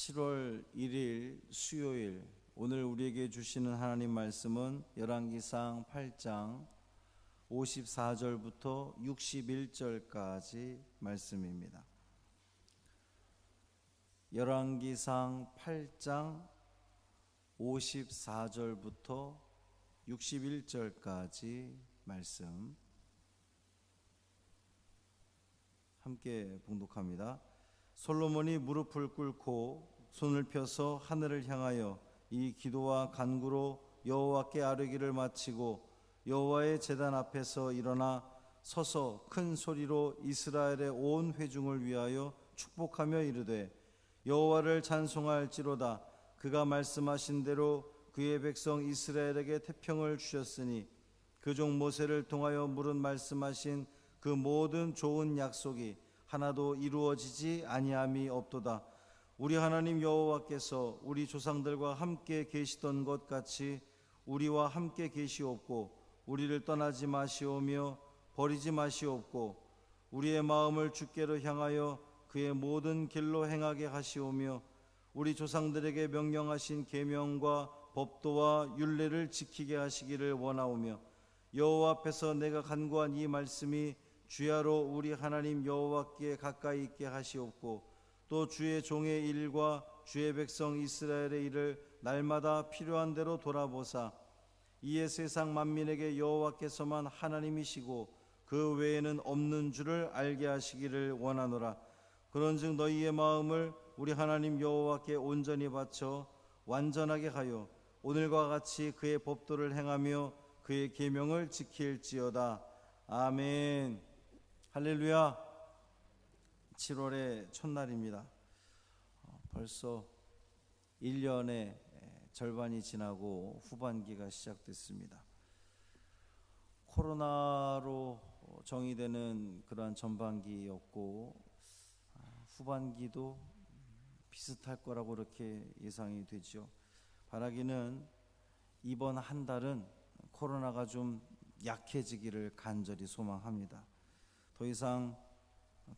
7월 1일 수요일, 오늘 우리에게 주시는 하나님 말씀은 열왕기상 8장 54절부터 61절까지 말씀입니다. 열왕기상 8장 54절부터 61절까지 말씀 함께 봉독합니다. 솔로몬이 무릎을 꿇고 손을 펴서 하늘을 향하여 이 기도와 간구로 여호와께 아뢰기를 마치고 여호와의 제단 앞에서 일어나 서서 큰 소리로 이스라엘의 온 회중을 위하여 축복하며 이르되 여호와를 찬송할지로다. 그가 말씀하신 대로 그의 백성 이스라엘에게 태평을 주셨으니 그 종 모세를 통하여 물은 말씀하신 그 모든 좋은 약속이 하나도 이루어지지 아니함이 없도다. 우리 하나님 여호와께서 우리 조상들과 함께 계시던 것 같이 우리와 함께 계시옵고 우리를 떠나지 마시오며 버리지 마시옵고 우리의 마음을 주께로 향하여 그의 모든 길로 행하게 하시오며 우리 조상들에게 명령하신 계명과 법도와 율례를 지키게 하시기를 원하오며 여호와 앞에서 내가 간구한 이 말씀이 주야로 우리 하나님 여호와께 가까이 있게 하시옵고 또 주의 종의 일과 주의 백성 이스라엘의 일을 날마다 필요한 대로 돌아보사 이에 세상 만민에게 여호와께서만 하나님이시고 그 외에는 없는 줄을 알게 하시기를 원하노라. 그런즉 너희의 마음을 우리 하나님 여호와께 온전히 바쳐 완전하게 하여 오늘과 같이 그의 법도를 행하며 그의 계명을 지킬지어다. 아멘. 할렐루야. 7월의 첫날입니다. 벌써 1년의 절반이 지나고 후반기가 시작됐습니다. 코로나로 정의되는 그러한 전반기였고 후반기도 비슷할 거라고 그렇게 예상이 되죠. 바라기는 이번 한 달은 코로나가 좀 약해지기를 간절히 소망합니다. 더 이상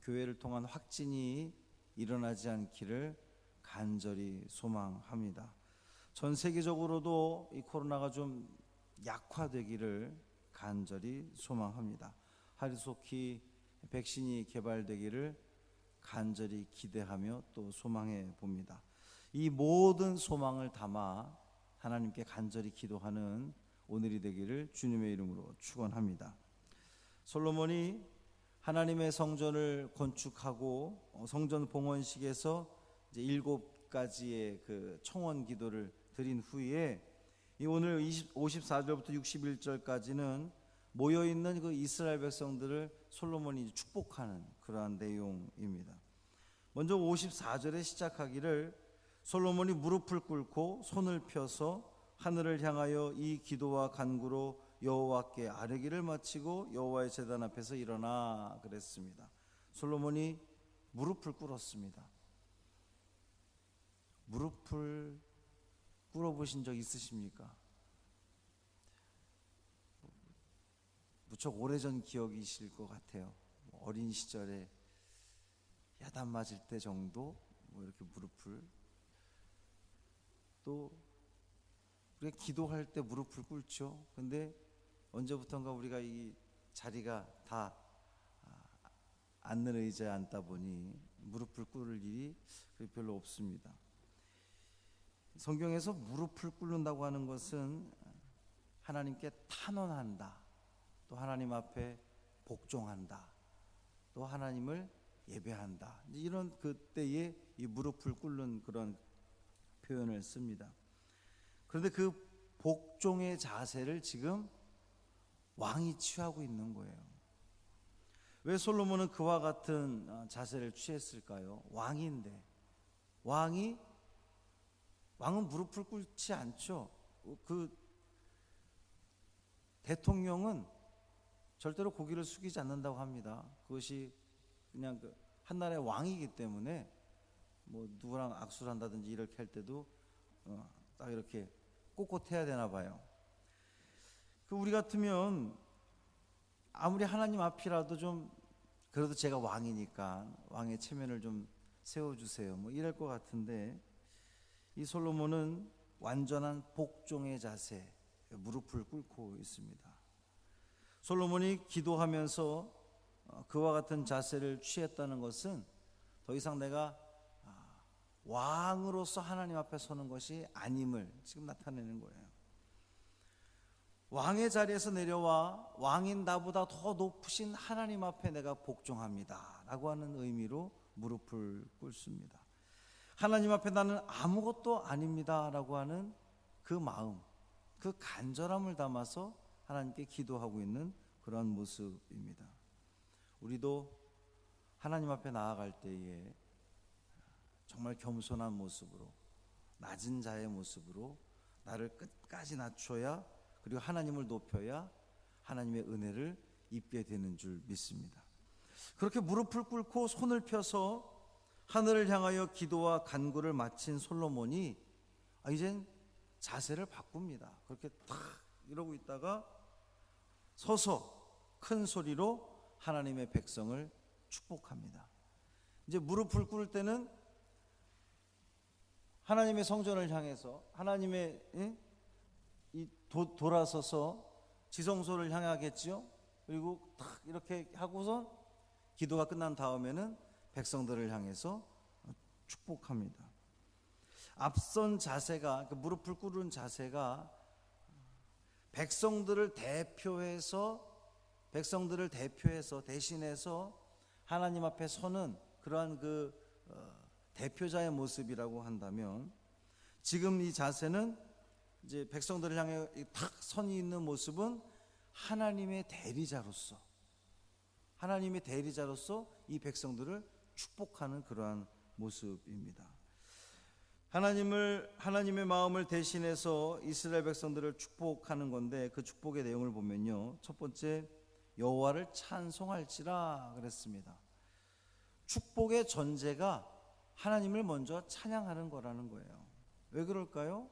교회를 통한 확진이 일어나지 않기를 간절히 소망합니다. 전 세계적으로도 이 코로나가 좀 약화되기를 간절히 소망합니다. 하루속히 백신이 개발되기를 간절히 기대하며 또 소망해 봅니다. 이 모든 소망을 담아 하나님께 간절히 기도하는 오늘이 되기를 주님의 이름으로 축원합니다. 솔로몬이 하나님의 성전을 건축하고 성전 봉헌식에서 이제 7가지의 그 청원 기도를 드린 후에 이 오늘 54절부터 61절까지는 모여 있는 그 이스라엘 백성들을 솔로몬이 축복하는 그러한 내용입니다. 먼저 54절에 시작하기를 솔로몬이 무릎을 꿇고 손을 펴서 하늘을 향하여 이 기도와 간구로 여호와께 아뢰기를 마치고 여호와의 제단 앞에서 일어나 그랬습니다. 솔로몬이 무릎을 꿇었습니다. 무릎을 꿇어보신 적 있으십니까? 무척 오래전 기억이실 것 같아요. 어린 시절에 야단 맞을 때 정도 이렇게 무릎을, 또 우리가 기도할 때 무릎을 꿇죠. 근데 언제부턴가 우리가 이 자리가 다 앉는 의자에 앉다 보니 무릎을 꿇을 일이 별로 없습니다. 성경에서 무릎을 꿇는다고 하는 것은 하나님께 탄원한다, 또 하나님 앞에 복종한다, 또 하나님을 예배한다, 이런 그때에 이 무릎을 꿇는 그런 표현을 씁니다. 그런데 그 복종의 자세를 지금 왕이 취하고 있는 거예요. 왜 솔로몬은 그와 같은 자세를 취했을까요? 왕인데 왕은 무릎을 꿇지 않죠. 그 대통령은 절대로 고개를 숙이지 않는다고 합니다. 그것이 그냥 그 한나라의 왕이기 때문에 뭐 누구랑 악수를 한다든지 이렇게 할 때도 딱 이렇게 꼿꼿해야 되나 봐요. 우리 같으면 아무리 하나님 앞이라도 좀 그래도 제가 왕이니까 왕의 체면을 좀 세워주세요 뭐 이럴 것 같은데 이 솔로몬은 완전한 복종의 자세, 무릎을 꿇고 있습니다. 솔로몬이 기도하면서 그와 같은 자세를 취했다는 것은 더 이상 내가 왕으로서 하나님 앞에 서는 것이 아님을 지금 나타내는 거예요. 왕의 자리에서 내려와 왕인 나보다 더 높으신 하나님 앞에 내가 복종합니다 라고 하는 의미로 무릎을 꿇습니다. 하나님 앞에 나는 아무것도 아닙니다 라고 하는 그 마음, 그 간절함을 담아서 하나님께 기도하고 있는 그런 모습입니다. 우리도 하나님 앞에 나아갈 때에 정말 겸손한 모습으로, 낮은 자의 모습으로 나를 끝까지 낮춰야, 그리고 하나님을 높여야 하나님의 은혜를 입게 되는 줄 믿습니다. 그렇게 무릎을 꿇고 손을 펴서 하늘을 향하여 기도와 간구를 마친 솔로몬이 이젠 자세를 바꿉니다. 그렇게 탁 이러고 있다가 서서 큰 소리로 하나님의 백성을 축복합니다. 이제 무릎을 꿇을 때는 하나님의 성전을 향해서 하나님의 돌아서서 지성소를 향하겠지요. 그리고 탁 이렇게 하고서 기도가 끝난 다음에는 백성들을 향해서 축복합니다. 앞선 자세가, 무릎을 꿇은 자세가 백성들을 대표해서 대신해서 하나님 앞에 서는 그러한 대표자의 모습이라고 한다면, 지금 이 자세는 이제 백성들을 향해 탁 선이 있는 모습은 하나님의 대리자로서 이 백성들을 축복하는 그러한 모습입니다. 하나님의 마음을 대신해서 이스라엘 백성들을 축복하는 건데, 그 축복의 내용을 보면요, 첫 번째, 여호와를 찬송할지라 그랬습니다. 축복의 전제가 하나님을 먼저 찬양하는 거라는 거예요. 왜 그럴까요?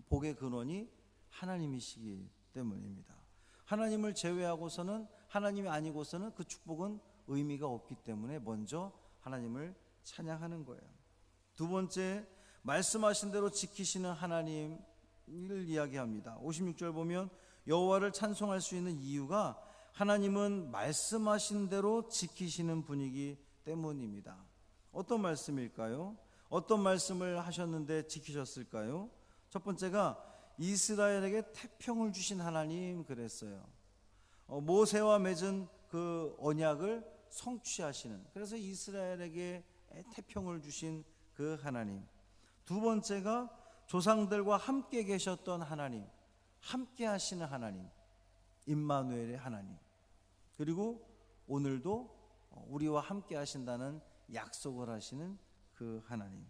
복의 근원이 하나님이시기 때문입니다. 하나님을 제외하고서는, 하나님이 아니고서는 그 축복은 의미가 없기 때문에 먼저 하나님을 찬양하는 거예요. 두 번째, 말씀하신 대로 지키시는 하나님을 이야기합니다. 56절 보면 여호와를 찬송할 수 있는 이유가 하나님은 말씀하신 대로 지키시는 분이기 때문입니다. 어떤 말씀일까요? 어떤 말씀을 하셨는데 지키셨을까요? 첫 번째가 이스라엘에게 태평을 주신 하나님 그랬어요. 모세와 맺은 그 언약을 성취하시는, 그래서 이스라엘에게 태평을 주신 그 하나님. 두 번째가 조상들과 함께 계셨던 하나님, 함께 하시는 하나님, 임마누엘의 하나님. 그리고 오늘도 우리와 함께 하신다는 약속을 하시는 그 하나님.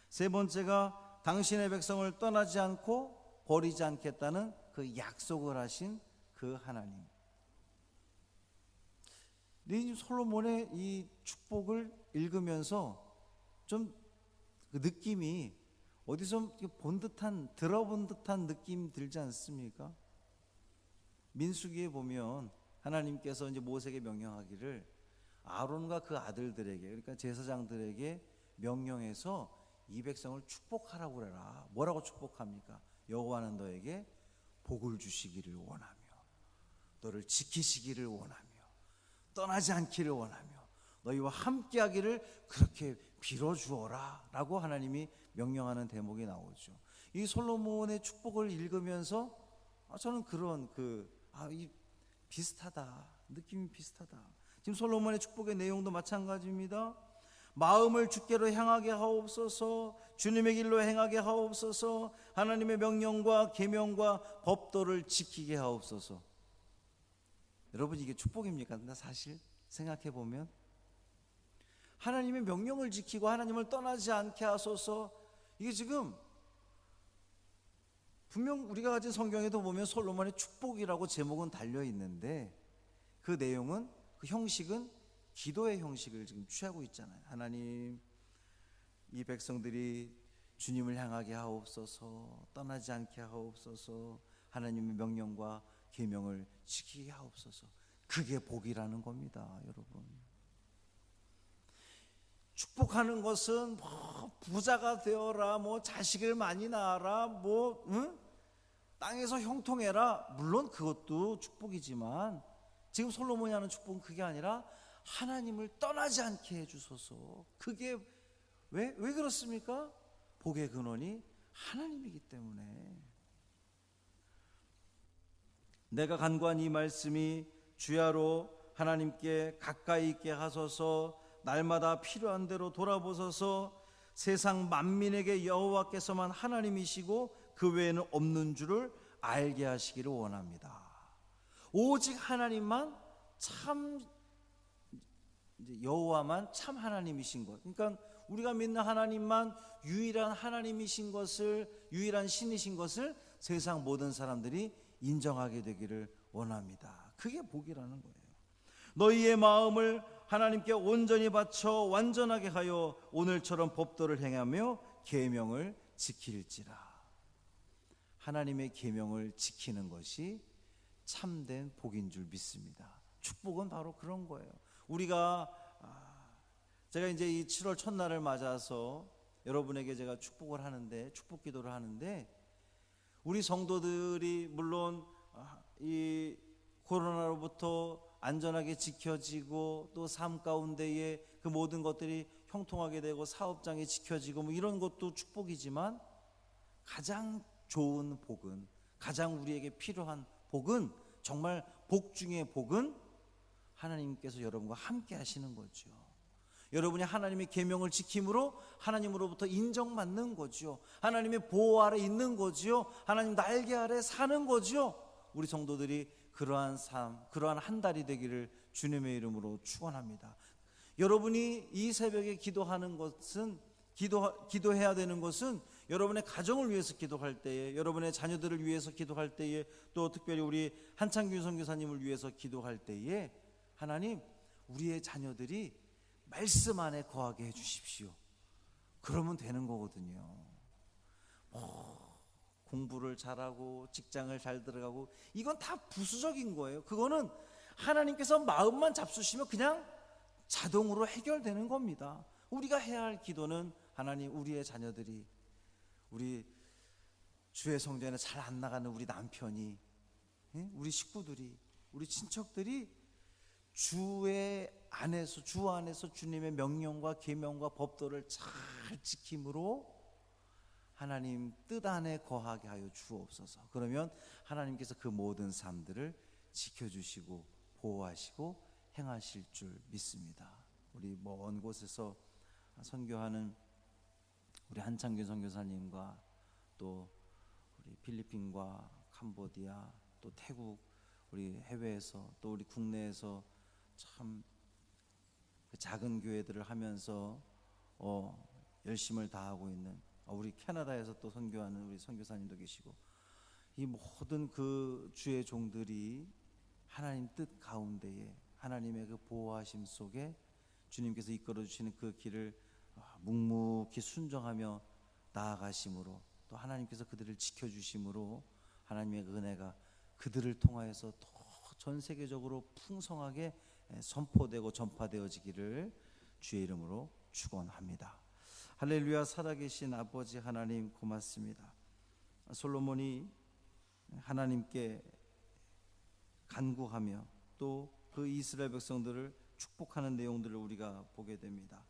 세 번째가 당신의 백성을 떠나지 않고 버리지 않겠다는 그 약속을 하신 그 하나님. 솔로몬의 이 축복을 읽으면서 좀 그 느낌이 어디서 본 듯한, 들어본 듯한 느낌 들지 않습니까? 민수기에 보면 하나님께서 이제 모세에게 명령하기를 아론과 그 아들들에게, 그러니까 제사장들에게 명령해서 이 백성을 축복하라고 그래라. 뭐라고 축복합니까? 여호와는 너에게 복을 주시기를 원하며, 너를 지키시기를 원하며, 떠나지 않기를 원하며, 너희와 함께하기를 그렇게 빌어주어라 라고 하나님이 명령하는 대목이 나오죠. 이 솔로몬의 축복을 읽으면서 저는 그런 비슷하다, 느낌이 비슷하다. 지금 솔로몬의 축복의 내용도 마찬가지입니다. 마음을 주께로 향하게 하옵소서, 주님의 길로 행하게 하옵소서, 하나님의 명령과 계명과 법도를 지키게 하옵소서. 여러분, 이게 축복입니까? 나 사실 생각해 보면 하나님의 명령을 지키고 하나님을 떠나지 않게 하소서, 이게 지금 분명 우리가 가진 성경에도 보면 솔로몬의 축복이라고 제목은 달려 있는데, 그 내용은, 그 형식은 기도의 형식을 지금 취하고 있잖아요. 하나님, 이 백성들이 주님을 향하게 하옵소서, 떠나지 않게 하옵소서, 하나님의 명령과 계명을 지키게 하옵소서. 그게 복이라는 겁니다, 여러분. 축복하는 것은 부자가 되어라, 뭐 자식을 많이 낳아라, 뭐 땅에서 형통해라. 물론 그것도 축복이지만 지금 솔로몬이 하는 축복은 그게 아니라 하나님을 떠나지 않게 해주소서. 그게 왜 그렇습니까? 복의 근원이 하나님이기 때문에. 내가 간구한 이 말씀이 주야로 하나님께 가까이 있게 하소서. 날마다 필요한 대로 돌아보소서. 세상 만민에게 여호와께서만 하나님이시고 그 외에는 없는 줄을 알게 하시기를 원합니다. 오직 하나님만 참, 여호와만 참 하나님이신 것. 그러니까 우리가 믿는 하나님만 유일한 하나님이신 것을, 유일한 신이신 것을 세상 모든 사람들이 인정하게 되기를 원합니다. 그게 복이라는 거예요. 너희의 마음을 하나님께 온전히 바쳐 완전하게 하여 오늘처럼 법도를 행하며 계명을 지킬지라. 하나님의 계명을 지키는 것이 참된 복인 줄 믿습니다. 축복은 바로 그런 거예요. 우리가 제가 이제 이 7월 첫날을 맞아서 여러분에게 제가 축복을 하는데, 축복 기도를 하는데, 우리 성도들이 물론 이 코로나로부터 안전하게 지켜지고 또 삶 가운데에 그 모든 것들이 형통하게 되고 사업장이 지켜지고 뭐 이런 것도 축복이지만, 가장 좋은 복은, 가장 우리에게 필요한 복은, 정말 복 중에 복은 하나님께서 여러분과 함께 하시는 거죠. 여러분이 하나님의 계명을 지킴으로 하나님으로부터 인정받는 거죠. 하나님의 보호 아래 있는 거죠. 하나님 날개 아래 사는 거죠. 우리 성도들이 그러한 삶, 그러한 한 달이 되기를 주님의 이름으로 축원합니다. 여러분이 이 새벽에 기도하는 것은, 기도해야 되는 것은 여러분의 가정을 위해서 기도할 때에, 여러분의 자녀들을 위해서 기도할 때에, 또 특별히 우리 한창균 선교사님을 위해서 기도할 때에, 하나님, 우리의 자녀들이 말씀 안에 거하게 해주십시오. 그러면 되는 거거든요. 공부를 잘하고 직장을 잘 들어가고 이건 다 부수적인 거예요. 그거는 하나님께서 마음만 잡수시면 그냥 자동으로 해결되는 겁니다. 우리가 해야 할 기도는, 하나님, 우리의 자녀들이, 우리 주의 성전에 잘 안 나가는 우리 남편이, 우리 식구들이, 우리 친척들이 주의 안에서, 주 안에서 주님의 명령과 계명과 법도를 잘 지킴으로 하나님 뜻 안에 거하게 하여 주옵소서. 그러면 하나님께서 그 모든 삶들을 지켜주시고 보호하시고 행하실 줄 믿습니다. 우리 먼 곳에서 선교하는 우리 한창균 선교사님과 또 우리 필리핀과 캄보디아, 또 태국, 우리 해외에서, 또 우리 국내에서 참 그 작은 교회들을 하면서 열심을 다하고 있는, 우리 캐나다에서 또 선교하는 우리 선교사님도 계시고, 이 모든 그 주의 종들이 하나님 뜻 가운데에, 하나님의 그 보호하심 속에 주님께서 이끌어 주시는 그 길을 묵묵히 순종하며 나아가심으로, 또 하나님께서 그들을 지켜주심으로 하나님의 그 은혜가 그들을 통하여서 더 전 세계적으로 풍성하게 선포되고 전파되어지기를 주의 이름으로 축원합니다. 할렐루야. 살아계신 아버지 하나님, 고맙습니다. 솔로몬이 하나님께 간구하며 또 그 이스라엘 백성들을 축복하는 내용들을 우리가 보게 됩니다.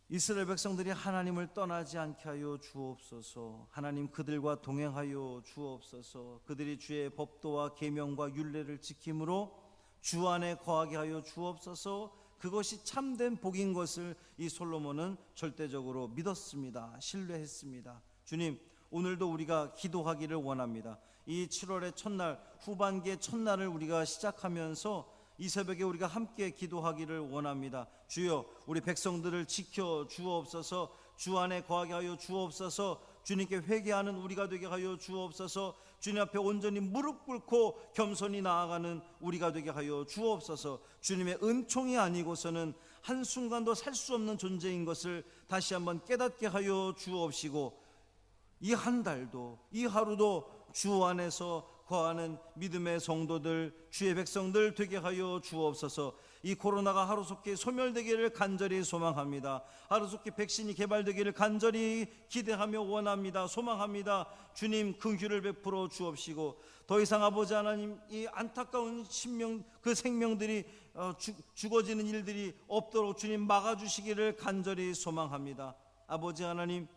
이스라엘 백성들이 하나님을 떠나지 않게 하여 주옵소서. 하나님, 그들과 동행하여 주옵소서. 그들이 주의 법도와 계명과 율례를 지킴으로 주 안에 거하게 하여 주옵소서. 그것이 참된 복인 것을 이 솔로몬은 절대적으로 믿었습니다. 신뢰했습니다. 주님, 오늘도 우리가 기도하기를 원합니다. 이 7월의 첫날, 후반기의 첫날을 우리가 시작하면서 이 새벽에 우리가 함께 기도하기를 원합니다. 주여, 우리 백성들을 지켜 주옵소서. 주 안에 거하게 하여 주옵소서. 주님께 회개하는 우리가 되게 하여 주옵소서. 주님 앞에 온전히 무릎 꿇고 겸손히 나아가는 우리가 되게 하여 주옵소서. 주님의 은총이 아니고서는 한순간도 살 수 없는 존재인 것을 다시 한번 깨닫게 하여 주옵시고, 이 한 달도, 이 하루도 주 안에서 거하는 믿음의 성도들, 주의 백성들 되게 하여 주옵소서. 이 코로나가 하루속히 소멸되기를 간절히 소망합니다. 하루속히 백신이 개발되기를 간절히 기대하며 원합니다. 소망합니다. 주님 긍휼을 베풀어 주옵시고 더 이상 아버지 하나님 이 안타까운 그 생명들이 죽어지는 일들이 없도록 주님 막아주시기를 간절히 소망합니다. 아버지 하나님,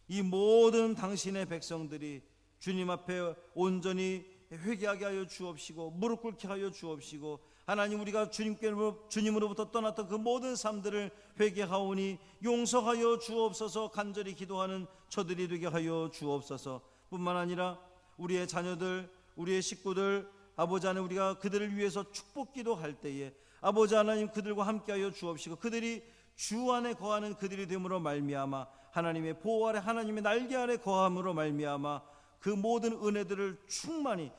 이 모든 당신의 백성들이 주님 앞에 온전히 회개하게 하여 주옵시고 무릎 꿇게 하여 주옵시고 하나님, 우리가 주님으로부터 떠났던 그 모든 삶들을 회개하오니 용서하여 주옵소서. 간절히 기도하는 저들이 되게 하여 주옵소서. 뿐만 아니라 우리의 자녀들, 우리의 식구들, 아버지 하나님, 우리가 그들을 위해서 축복 기도할 때에 아버지 하나님 그들과 함께하여 주옵시고 그들이 주 안에 거하는 그들이 됨으로 말미암아 하나님의 보호 아래, 하나님의 날개 아래 거함으로 말미암아 그 모든 은혜들을 충분히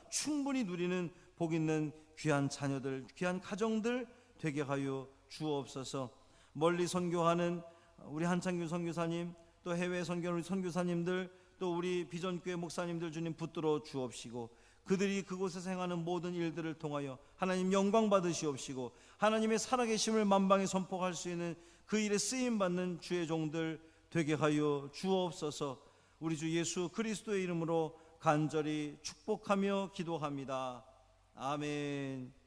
누리는 복 있는 귀한 자녀들, 귀한 가정들 되게 하여 주옵소서. 멀리 선교하는 우리 한창규 선교사님, 또 해외 선교하는 우리 선교사님들, 또 우리 비전교회 목사님들 주님 붙들어 주옵시고 그들이 그곳에서 행하는 모든 일들을 통하여 하나님 영광 받으시옵시고 하나님의 살아계심을 만방에 선포할 수 있는 그 일에 쓰임받는 주의 종들 되게 하여 주옵소서. 우리 주 예수 그리스도의 이름으로 간절히 축복하며 기도합니다. 아멘.